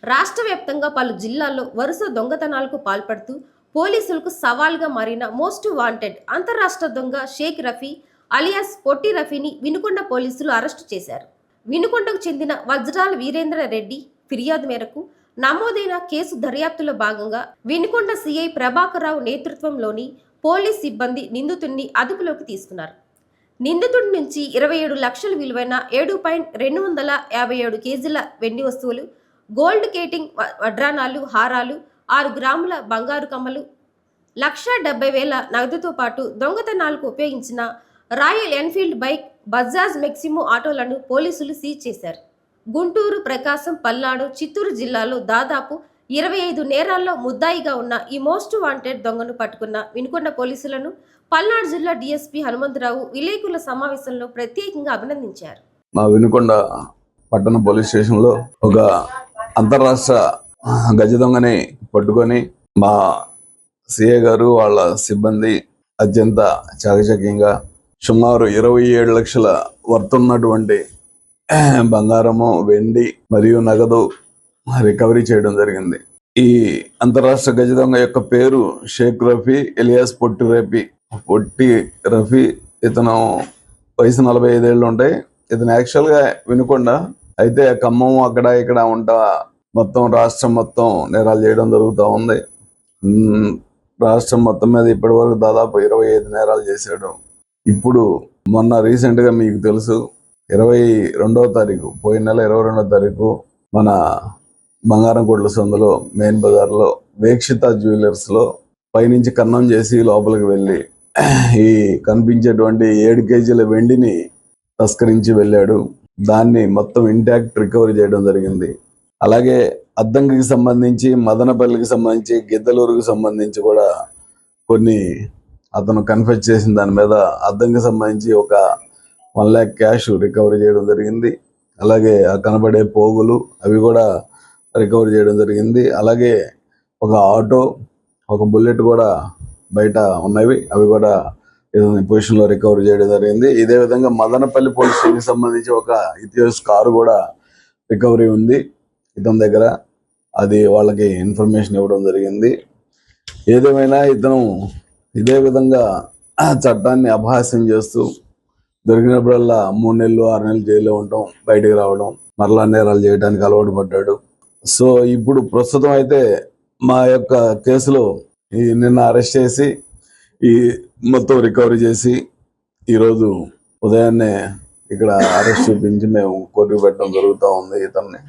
రాష్ట్ర వ్యాప్తంగా పలు జిల్లాల్లో వరుస దొంగతనాలకు పాల్పడుతూ పోలీసులకు సవాల్గా మారిన మోస్ట్ వాంటెడ్ అంతరాష్ట్ర దొంగ షేక్ రఫీ అలియాస్ పొట్టి రఫీని వినుకొండ పోలీసులు అరెస్టు చేశారు. వినుకొండకు చెందిన వజ్రాల వీరేంద్ర రెడ్డి ఫిర్యాదు మేరకు నమోదైన కేసు దర్యాప్తులో భాగంగా వినుకొండ సిఐ ప్రభాకరరావు నేతృత్వంలోని పోలీస్ సిబ్బంది నిందితుడిని అదుపులోకి తీసుకున్నారు. నిందితుడి నుంచి 27 లక్షల విలువైన 7.257 కేజీల వెండి వస్తువులు, గోల్డ్ కేటింగ్ వడ్రానాలు, హారాలు, 6 గ్రాముల బంగారు కమ్మలు, 1,70,000 నగదుతో పాటు దొంగతనాలకు ఉపయోగించిన రాయల్ ఎన్ఫీల్డ్ బైక్, బజాజ్ మెక్సిమో ఆటోలను పోలీసులు సీజ్ చేశారు. గుంటూరు, ప్రకాశం, పల్నాడు, చిత్తూరు జిల్లాలో దాదాపు 25 నేరాల్లో ముద్దాయిగా ఉన్న ఈ మోస్ట్ వాంటెడ్ దొంగను పట్టుకున్న వినుకొండ పోలీసులను పల్నాడు జిల్లా డీఎస్పీ హనుమంతరావు విలేకరుల సమావేశంలో ప్రత్యేకంగా అభినందించారు. మా వినుకొండ పట్టణ పోలీస్ స్టేషన్లో ఒక అంతర్రాష్ట్ర గజ దొంగని పట్టుకొని మా సిఏ గారు వాళ్ళ సిబ్బంది అత్యంత చాకచక్యంగా సుమారు 27 లక్షల వర్తున్నటువంటి బంగారము, వెండి మరియు నగదు రికవరీ చేయడం జరిగింది. ఈ అంతరాష్ట్ర గజ దొంగ యొక్క పేరు షేక్ రఫీ ఎలియాస్ పొట్టి రఫీ. ఇతను వయసు 45 ఏళ్ళు ఉంటాయి. ఇతను యాక్చువల్గా వినుకొండ, అయితే ఖమ్మం అక్కడ ఇక్కడ ఉంటా మొత్తం రాష్ట్రం మొత్తం నేరాలు చేయడం జరుగుతూ ఉంది. రాష్ట్రం మొత్తం మీద ఇప్పటి వరకు దాదాపు 25 నేరాలు చేశాడు. ఇప్పుడు మొన్న రీసెంట్గా మీకు తెలుసు 22వ తారీఖు, పోయిన నెల 22వ తారీఖు మన బంగారం కొట్ల సందులో మెయిన్ బజార్లో వీక్షిత జ్యువెలర్స్లో పైనుంచి కన్నం చేసి లోపలికి వెళ్ళి ఈ కనిపించేటువంటి 7 కేజీల వెండిని తస్కరించి వెళ్ళాడు. దాన్ని మొత్తం ఇంటాక్ట్ రికవరీ చేయడం జరిగింది. అలాగే అద్దంకికి సంబంధించి, మదనపల్లికి సంబంధించి, గిద్దలూరుకి సంబంధించి కూడా కొన్ని అతను కన్ఫెస్ చేసిన దాని మీద అద్దంకి సంబంధించి ఒక 1 lakh క్యాష్ రికవరీ చేయడం జరిగింది. అలాగే ఆ కనబడే పోగులు అవి కూడా రికవరీ చేయడం జరిగింది. అలాగే ఒక ఆటో, ఒక బుల్లెట్ కూడా బయట ఉన్నవి, అవి కూడా పొజిషన్లో రికవరీ చేయడం జరిగింది. ఇదే విధంగా మదనపల్లి పోలీస్ స్టేషన్కి సంబంధించి ఒక ఇథియోస్ కారు కూడా రికవరీ ఉంది ఇతని దగ్గర. అది వాళ్ళకి ఇన్ఫర్మేషన్ ఇవ్వడం జరిగింది. ఏదేమైనా ఇతను ఇదే విధంగా చట్టాన్ని అపహాస్యం చేస్తూ దొరికినప్పుడల్లా 3 నెలలు 6 నెలలు జైల్లో ఉండటం, బయటకు రావడం, మరలా నేరాలు చేయడానికి అలవాటు పడ్డాడు. సో ఇప్పుడు ప్రస్తుతం అయితే మా యొక్క కేసులో నిన్న అరెస్ట్ చేసి ఈ మొత్తం రికవరీ చేసి ఈరోజు ఉదయాన్నే ఇక్కడ అరెస్ట్ చూపించి మేము కోర్టుకు పెట్టడం జరుగుతూ ఉంది ఇతన్ని.